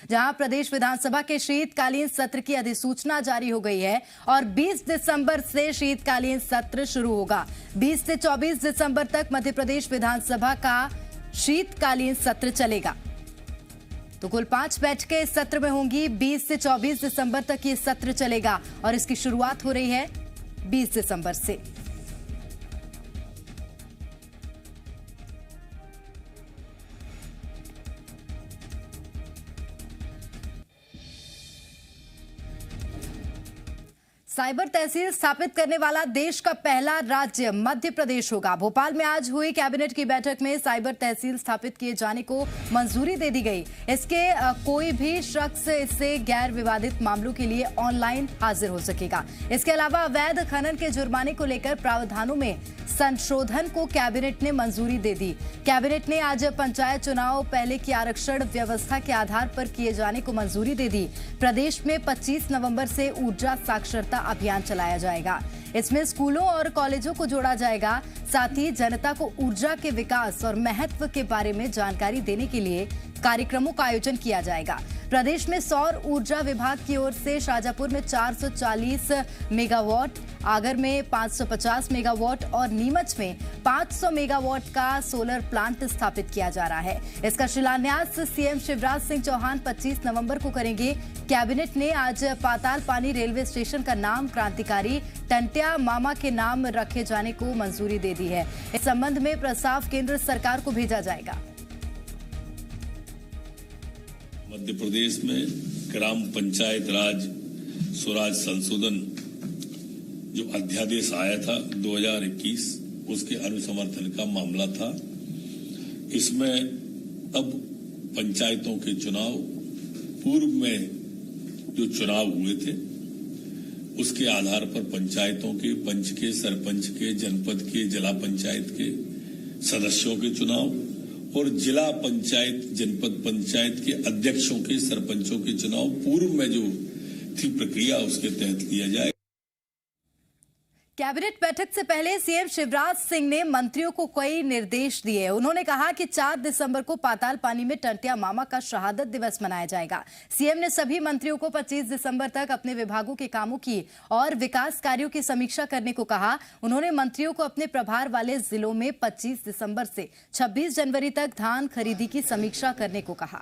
जहां प्रदेश विधानसभा के शीतकालीन सत्र की अधिसूचना जारी हो गई है और 20 दिसंबर से शीतकालीन सत्र शुरू होगा। 20 से 24 दिसंबर तक मध्य प्रदेश विधानसभा का शीतकालीन सत्र चलेगा। तो कुल 5 बैठकें इस सत्र में होंगी। 20 से 24 दिसंबर तक ये सत्र चलेगा और इसकी शुरुआत हो रही है 20 दिसंबर से। साइबर तहसील स्थापित करने वाला देश का पहला राज्य मध्य प्रदेश होगा। भोपाल में आज हुई कैबिनेट की बैठक में साइबर तहसील स्थापित किए जाने को मंजूरी दे दी गई। इसके कोई भी शख्स इससे गैर विवादित मामलों के लिए ऑनलाइन हाजिर हो सकेगा। इसके अलावा अवैध खनन के जुर्माने को लेकर प्रावधानों में संशोधन को कैबिनेट ने मंजूरी दे दी। कैबिनेट ने आज पंचायत चुनाव पहले की आरक्षण व्यवस्था के आधार पर किए जाने को मंजूरी दे दी। प्रदेश में 25 नवंबर से ऊर्जा साक्षरता अभियान चलाया जाएगा। इसमें स्कूलों और कॉलेजों को जोड़ा जाएगा। साथ ही जनता को ऊर्जा के विकास और महत्व के बारे में जानकारी देने के लिए कार्यक्रमों का आयोजन किया जाएगा। प्रदेश में सौर ऊर्जा विभाग की ओर से शाजापुर में 440 मेगावाट, आगर में 550 मेगावाट और नीमच में 500 मेगावाट का सोलर प्लांट स्थापित किया जा रहा है। इसका शिलान्यास सीएम शिवराज सिंह चौहान 25 नवंबर को करेंगे। कैबिनेट ने आज पाताल पानी रेलवे स्टेशन का नाम क्रांतिकारी टंट्या मामा के नाम रखे जाने को मंजूरी दे दी है। इस संबंध में प्रस्ताव केंद्र सरकार को भेजा जाएगा। मध्य प्रदेश में ग्राम पंचायत राज स्वराज संशोधन जो अध्यादेश आया था 2021, उसके अनुसमर्थन का मामला था। इसमें अब पंचायतों के चुनाव पूर्व में जो चुनाव हुए थे उसके आधार पर पंचायतों के पंच के, सरपंच के, जनपद के, जिला पंचायत के सदस्यों के चुनाव और जिला पंचायत, जनपद पंचायत के अध्यक्षों के, सरपंचों के चुनाव पूर्व में जो थी प्रक्रिया उसके तहत लिया जाए। कैबिनेट बैठक से पहले सीएम शिवराज सिंह ने मंत्रियों को कई निर्देश दिए। उन्होंने कहा कि 4 दिसंबर को पाताल पानी में टंट्या मामा का शहादत दिवस मनाया जाएगा। सीएम ने सभी मंत्रियों को 25 दिसंबर तक अपने विभागों के कामों की और विकास कार्यों की समीक्षा करने को कहा। उन्होंने मंत्रियों को अपने प्रभार वाले जिलों में 25 दिसंबर से 26 जनवरी तक धान खरीदी की समीक्षा करने को कहा।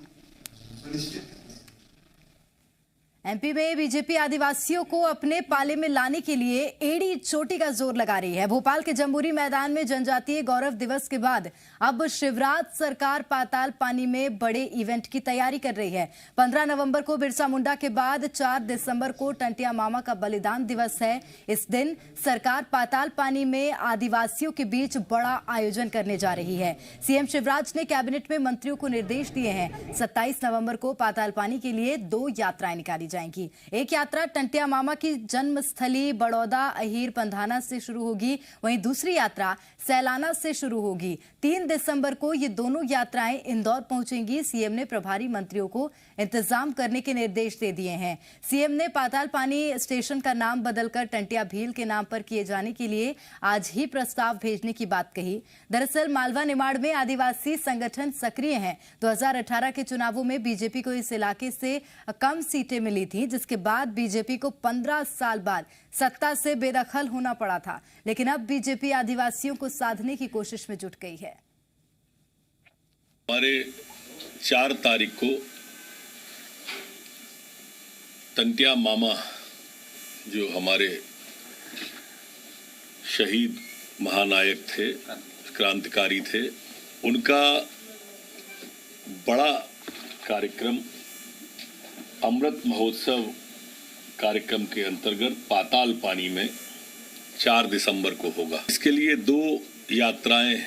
एमपी में बीजेपी आदिवासियों को अपने पाले में लाने के लिए एड़ी चोटी का जोर लगा रही है। भोपाल के जम्बूरी मैदान में जनजातीय गौरव दिवस के बाद अब शिवराज सरकार पाताल पानी में बड़े इवेंट की तैयारी कर रही है। 15 नवंबर को बिरसा मुंडा के बाद 4 दिसंबर को टंट्या मामा का बलिदान दिवस है। इस दिन सरकार पाताल पानी में आदिवासियों के बीच बड़ा आयोजन करने जा रही है। सीएम शिवराज ने कैबिनेट में मंत्रियों को निर्देश दिए हैं। 27 नवंबर को पाताल पानी के लिए 2 यात्राएं निकाली जाएंगी। एक यात्रा टंट्या मामा की जन्मस्थली बड़ौदा अहीर पंधाना से शुरू होगी, वहीं दूसरी यात्रा सैलाना से शुरू होगी। 3 दिसंबर को ये दोनों यात्राएं इंदौर पहुंचेंगी। सीएम ने प्रभारी मंत्रियों को इंतजाम करने के निर्देश दे दिए हैं। सीएम ने पाताल पानी स्टेशन का नाम बदलकर टंट्या भील के नाम पर किए जाने के लिए आज ही प्रस्ताव भेजने की बात कही। दरअसल मालवा निमाड़ में आदिवासी संगठन सक्रिय हैं। 2018 के चुनावों में बीजेपी को इस इलाके से कम सीटें मिली थी, जिसके बाद बीजेपी को 15 साल बाद सत्ता से बेदखल होना पड़ा था। लेकिन अब बीजेपी आदिवासियों को साधने की कोशिश में जुट गई है। हमारे 4 तारीख को टंट्या मामा जो हमारे शहीद महानायक थे, क्रांतिकारी थे, उनका बड़ा कार्यक्रम अमृत महोत्सव कार्यक्रम के अंतर्गत पाताल पानी में 4 दिसंबर को होगा। इसके लिए 2 यात्राएं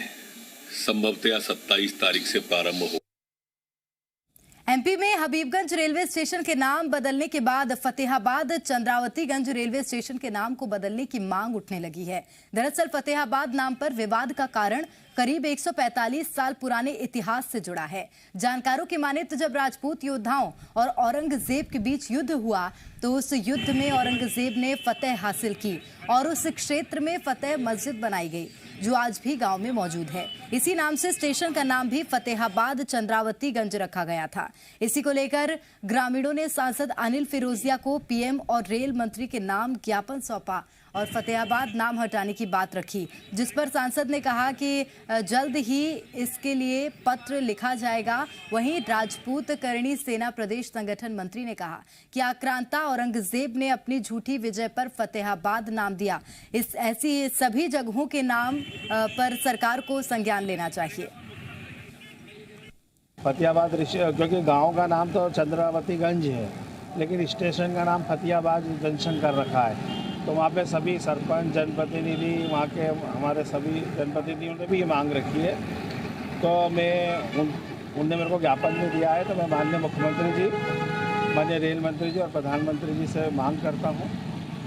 संभवतः 27 तारीख से प्रारंभ हो। एमपी में हबीबगंज रेलवे स्टेशन के नाम बदलने के बाद फतेहाबाद चंद्रावतीगंज रेलवे स्टेशन के नाम को बदलने की मांग उठने लगी है। दरअसल फतेहाबाद नाम पर विवाद का कारण करीब 145 साल पुराने इतिहास से जुड़ा है। जानकारों की माने तो जब राजपूत योद्धाओं और औरंगजेब के बीच युद्ध हुआ तो उस युद्ध में औरंगजेब ने फतेह हासिल की और उस क्षेत्र में फतेह मस्जिद बनाई गई। जो आज भी गांव में मौजूद है। इसी नाम से स्टेशन का नाम भी फतेहाबाद चंद्रावतीगंज रखा गया था। इसी को लेकर ग्रामीणों ने सांसद अनिल फिरोजिया को पीएम और रेल मंत्री के नाम ज्ञापन सौंपा और फतेहाबाद नाम हटाने की बात रखी, जिस पर सांसद ने कहा कि जल्द ही इसके लिए पत्र लिखा जाएगा। वहीं राजपूत करणी सेना प्रदेश संगठन मंत्री ने कहा कि आक्रांता औरंगजेब ने अपनी झूठी विजय पर फतेहाबाद नाम दिया। इस ऐसी सभी जगहों के नाम पर सरकार को संज्ञान लेना चाहिए। फतेहाबाद क्योंकि गांव का नाम तो चंद्रावतीगंज है, लेकिन स्टेशन का नाम फतेहाबाद जंक्शन कर रखा है। तो वहाँ पे सभी सरपंच, जनप्रतिनिधि, वहाँ के हमारे सभी जनप्रतिनिधियों ने भी ये मांग रखी है। तो उनने मेरे को ज्ञापन में दिया है, तो मैं माननीय मुख्यमंत्री जी, माननीय रेल मंत्री जी और प्रधानमंत्री जी से मांग करता हूँ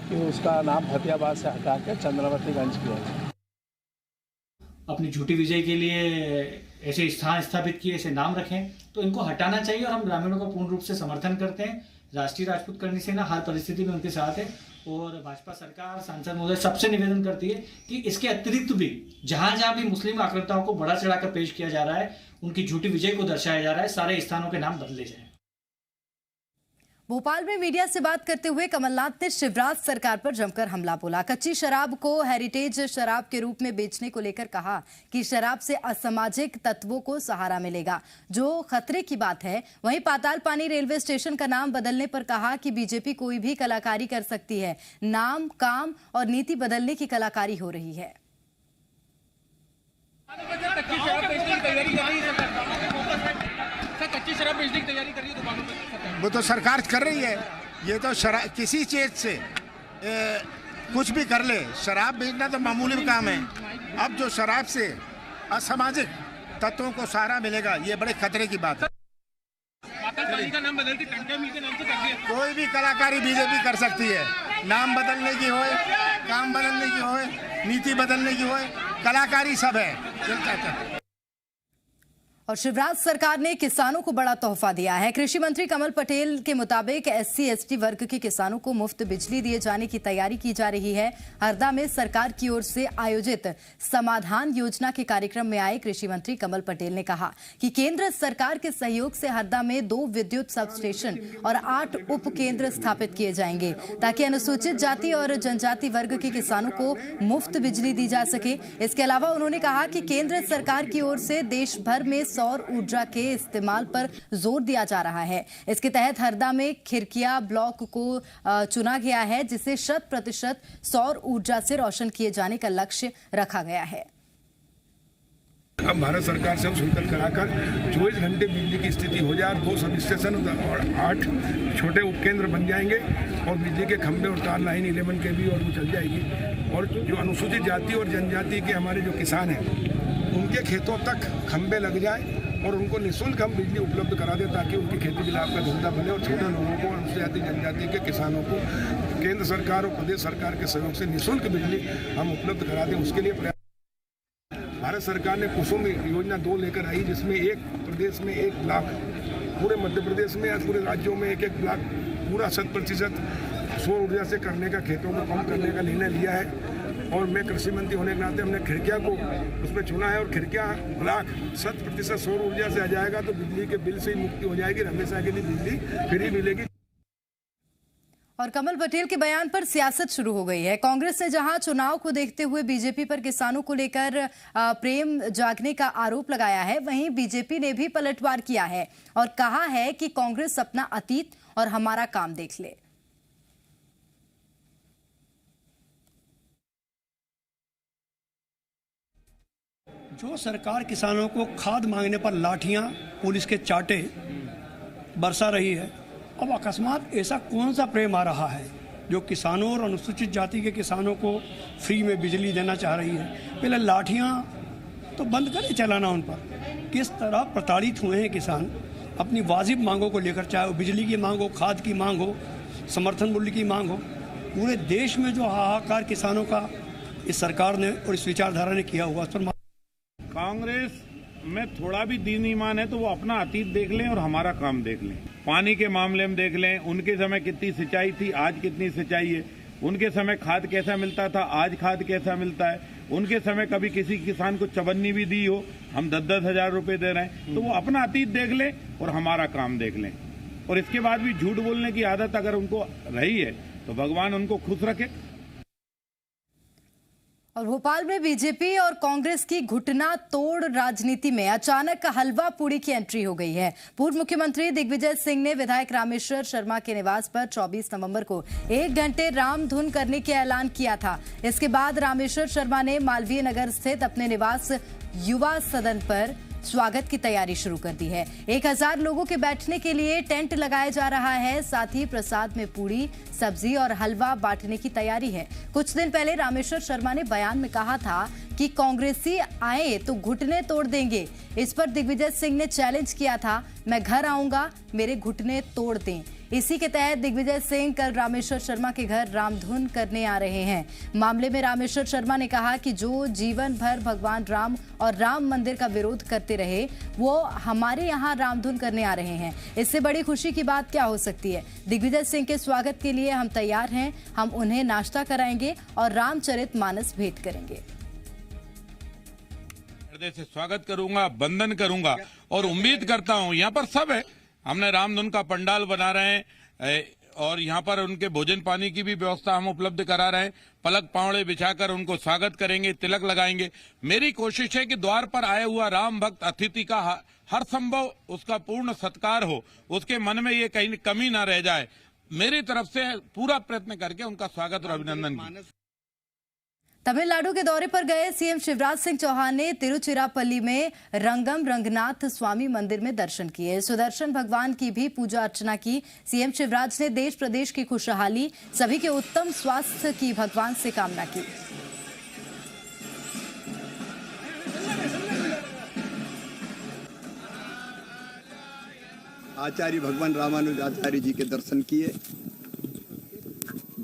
कि उसका नाम फतेहाबाद से हटा के चंद्रावतीगंज किया जाए। अपनी झूठी विजय के लिए ऐसे स्थान स्थापित किए, ऐसे नाम रखें, तो इनको हटाना चाहिए। और हम ग्रामीणों का पूर्ण रूप से समर्थन करते हैं। राष्ट्रीय राजपूत करणी सेना हर परिस्थिति में उनके साथ है और भाजपा सरकार, सांसद महोदय सबसे निवेदन करती है कि इसके अतिरिक्त भी जहां जहां भी मुस्लिम आक्रांताओं को बढ़ा चढ़ाकर पेश किया जा रहा है, उनकी झूठी विजय को दर्शाया जा रहा है, सारे स्थानों के नाम बदले जाएं। भोपाल में मीडिया से बात करते हुए कमलनाथ ने शिवराज सरकार पर जमकर हमला बोला। कच्ची शराब को हेरिटेज शराब के रूप में बेचने को लेकर कहा कि शराब से असामाजिक तत्वों को सहारा मिलेगा, जो खतरे की बात है। वहीं पातालपानी रेलवे स्टेशन का नाम बदलने पर कहा कि बीजेपी कोई भी कलाकारी कर सकती है, नाम, काम और नीति बदलने की कलाकारी हो रही है। कच्ची शराब बेचने की तैयारी कर रही है दुकानों पे। वो तो सरकार कर रही है। ये तो किसी चीज से कुछ भी कर ले, शराब बेचना तो मामूली काम है। अब जो शराब से असामाजिक तत्वों को सहारा मिलेगा, ये बड़े खतरे की बात है। पातालपानी का नाम बदल के टंटे मिल के नाम से कर दिया। कोई भी कलाकारी बीजेपी कर सकती है, नाम बदलने की होए, काम बदलने की होए, नीति बदलने की होए, कलाकारी सब है। और शिवराज सरकार ने किसानों को बड़ा तोहफा दिया है। कृषि मंत्री कमल पटेल के मुताबिक SC/ST वर्ग के किसानों को मुफ्त बिजली दिए जाने की तैयारी की जा रही है। हरदा में सरकार की ओर से आयोजित समाधान योजना के कार्यक्रम में आए कृषि मंत्री कमल पटेल ने कहा कि केंद्र सरकार के सहयोग से हरदा में 2 विद्युत सब स्टेशन और 8 उप केंद्र स्थापित किए जाएंगे, ताकि अनुसूचित जाति और जनजाति वर्ग के किसानों को मुफ्त बिजली दी जा सके। इसके अलावा उन्होंने कहा कि केंद्र सरकार की ओर से देश भर में सौर ऊर्जा के इस्तेमाल पर जोर दिया जा रहा है। इसके तहत हरदा में खिरकिया ब्लॉक को चुना गया है, जिसे 100% सौर ऊर्जा से रोशन किए जाने का लक्ष्य रखा गया है। अब भारत सरकार से हम सुनकर कराकर 24 घंटे बिजली की स्थिति हो जाए, 2 सब स्टेशन और 8 छोटे उपकेंद्र बन जाएंगे और बिजली के खंभे और तार लाइन 11 के भी और वो चल जाएगी। और जो अनुसूचित जाति और जनजाति के हमारे जो किसान हैं, उनके खेतों तक खंभे लग जाए और उनको निःशुल्क हम बिजली उपलब्ध करा दें, ताकि उनकी खेती बिलाप का धंधा बने और छोटे लोगों को, अनुसूचित जाति जनजाति के किसानों को केंद्र सरकार और प्रदेश सरकार के सहयोग से निःशुल्क बिजली हम उपलब्ध करा दें। उसके लिए भारत सरकार ने कुसुम योजना 2 लेकर आई, जिसमें एक प्रदेश में 1 ब्लॉक, पूरे मध्य प्रदेश में या पूरे राज्यों में 1-1 ब्लॉक पूरा 100% सौर ऊर्जा से करने का, खेतों को कम करने का निर्णय लिया है। और मैं कृषि मंत्री होने के नाते हमने खिड़किया को उसमें चुना है और खिड़किया ब्लॉक 100% सौर ऊर्जा से आ जाएगा, तो बिजली के बिल से ही मुक्ति हो जाएगी, हमेशा के लिए बिजली फ्री मिलेगी। और कमल पटेल के बयान पर सियासत शुरू हो गई है। कांग्रेस ने जहां चुनाव को देखते हुए बीजेपी पर किसानों को लेकर प्रेम जागने का आरोप लगाया है, वहीं बीजेपी ने भी पलटवार किया है और कहा है कि कांग्रेस अपना अतीत और हमारा काम देख ले। जो सरकार किसानों को खाद मांगने पर लाठियां, पुलिस के चाटे बरसा रही है, अब अकस्मात ऐसा कौन सा प्रेम आ रहा है जो किसानों और अनुसूचित जाति के किसानों को फ्री में बिजली देना चाह रही है? पहले लाठियां तो बंद करें चलाना उन पर। किस तरह प्रताड़ित हुए हैं किसान अपनी वाजिब मांगों को लेकर, चाहे वो बिजली की मांग हो, खाद की मांग हो, समर्थन मूल्य की मांग हो। पूरे देश में जो हाहाकार किसानों का इस सरकार ने और इस विचारधारा ने किया हुआ, उस पर कांग्रेस में थोड़ा भी दीन ईमान है तो वो अपना अतीत देख लें और हमारा काम देख लें। पानी के मामले में देख लें, उनके समय कितनी सिंचाई थी, आज कितनी सिंचाई है। उनके समय खाद कैसा मिलता था, आज खाद कैसा मिलता है। उनके समय कभी किसी किसान को चवन्नी भी दी हो, हम 10-10 हजार रुपए दे रहे हैं, तो वो अपना अतीत देख लें और हमारा काम देख लें। और इसके बाद भी झूठ बोलने की आदत अगर उनको रही है तो भगवान उनको खुश रखे। और भोपाल में बीजेपी और कांग्रेस की घुटना तोड़ राजनीति में अचानक हलवा पूड़ी की एंट्री हो गई है। पूर्व मुख्यमंत्री दिग्विजय सिंह ने विधायक रामेश्वर शर्मा के निवास पर 24 नवंबर को 1 घंटे रामधुन करने का ऐलान किया था। इसके बाद रामेश्वर शर्मा ने मालवीय नगर स्थित अपने निवास युवा सदन पर स्वागत की तैयारी शुरू कर दी है। 1000 लोगों के बैठने के लिए टेंट लगाया जा रहा है। साथ ही प्रसाद में पूड़ी, सब्जी और हलवा बांटने की तैयारी है। कुछ दिन पहले रामेश्वर शर्मा ने बयान में कहा था कि कांग्रेसी आए तो घुटने तोड़ देंगे। इस पर दिग्विजय सिंह ने चैलेंज किया था, मैं घर आऊंगा, मेरे घुटने तोड़ दें। इसी के तहत दिग्विजय सिंह कल रामेश्वर शर्मा के घर रामधुन करने आ रहे हैं। मामले में रामेश्वर शर्मा ने कहा कि जो जीवन भर भगवान राम और राम मंदिर का विरोध करते रहे, वो हमारे यहाँ रामधुन करने आ रहे हैं। इससे बड़ी खुशी की बात क्या हो सकती है। दिग्विजय सिंह के स्वागत के लिए हम तैयार हैं। हम उन्हें नाश्ता कराएंगे और रामचरितमानस भेंट करेंगे। हृदय से स्वागत करूंगा, वंदन करूंगा और उम्मीद करता हूं, यहाँ पर सब है, हमने रामधुन का पंडाल बना रहे हैं और यहाँ पर उनके भोजन पानी की भी व्यवस्था हम उपलब्ध करा रहे हैं। पलक पावड़े बिछाकर उनको स्वागत करेंगे, तिलक लगाएंगे। मेरी कोशिश है कि द्वार पर आया हुआ राम भक्त अतिथि का हर संभव उसका पूर्ण सत्कार हो, उसके मन में ये कहीं कमी ना रह जाए। मेरी तरफ से पूरा प्रयत्न करके उनका स्वागत और अभिनंदन किया। तमिलनाडु के दौरे पर गए सीएम शिवराज सिंह चौहान ने तिरुचिरापल्ली में रंगम रंगनाथ स्वामी मंदिर में दर्शन किए। सुदर्शन भगवान की भी पूजा अर्चना की। सीएम शिवराज ने देश प्रदेश की खुशहाली, सभी के उत्तम स्वास्थ्य की भगवान से कामना की। आचार्य भगवान रामानुजाचार्य जी के दर्शन किए।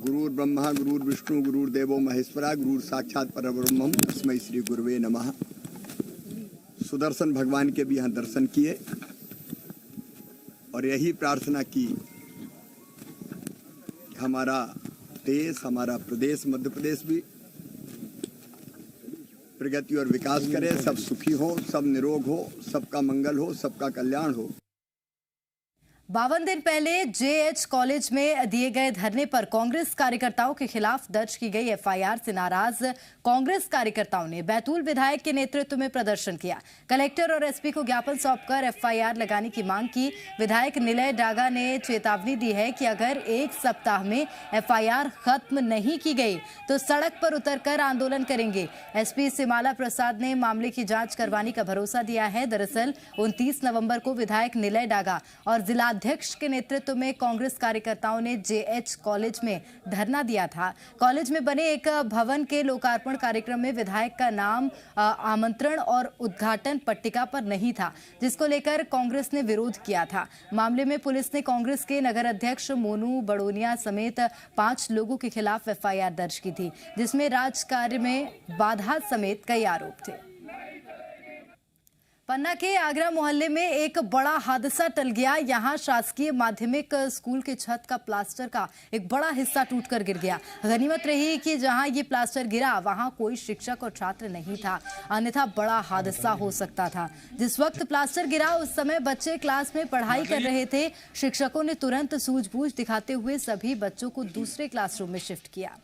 गुरुर् ब्रह्मा गुरुर्विष्णु गुरुर्देवो महेश्वरा गुरुर् साक्षात परब्रह्मम् तस्मै श्री गुरुवे नमः। सुदर्शन भगवान के भी यहाँ दर्शन किए और यही प्रार्थना की हमारा देश, हमारा प्रदेश मध्य प्रदेश भी प्रगति और विकास करे, सब सुखी हो, सब निरोग हो, सबका मंगल हो, सबका कल्याण हो। 52 दिन पहले जेएच कॉलेज में दिए गए धरने पर कांग्रेस कार्यकर्ताओं के खिलाफ दर्ज की गई एफआईआर से नाराज कांग्रेस कार्यकर्ताओं ने बैतूल विधायक के नेतृत्व में प्रदर्शन किया। कलेक्टर और एसपी को ज्ञापन सौंपकर एफआईआर लगाने की मांग की। विधायक निलय डागा ने चेतावनी दी है कि अगर 1 सप्ताह में एफआईआर खत्म नहीं की गई तो सड़क पर उतरकर आंदोलन करेंगे। एसपी सिमाला प्रसाद ने मामले की जांच करवाने का भरोसा दिया है। दरअसल 29 नवंबर को विधायक निलय डागा और जिला अध्यक्ष के नेतृत्व में कांग्रेस कार्यकर्ताओं ने जेएच कॉलेज में धरना दिया था। कॉलेज में बने एक भवन के लोकार्पण कार्यक्रम में विधायक का नाम आमंत्रण और उद्घाटन पट्टिका पर नहीं था, जिसको लेकर कांग्रेस ने विरोध किया था। मामले में पुलिस ने कांग्रेस के नगर अध्यक्ष मोनू बड़ोनिया समेत 5 लोगों के खिलाफ एफआईआर दर्ज की थी, जिसमें राजकार्य में बाधा समेत कई आरोप थे। पन्ना के आगरा मोहल्ले में एक बड़ा हादसा टल गया। यहां शासकीय माध्यमिक स्कूल के छत का प्लास्टर का एक बड़ा हिस्सा टूटकर गिर गया। गनीमत रही कि जहां ये प्लास्टर गिरा वहां कोई शिक्षक और छात्र नहीं था, अन्यथा बड़ा हादसा हो सकता था। जिस वक्त प्लास्टर गिरा उस समय बच्चे क्लास में पढ़ाई कर रहे थे। शिक्षकों ने तुरंत सूझबूझ दिखाते हुए सभी बच्चों को दूसरे क्लासरूम में शिफ्ट किया।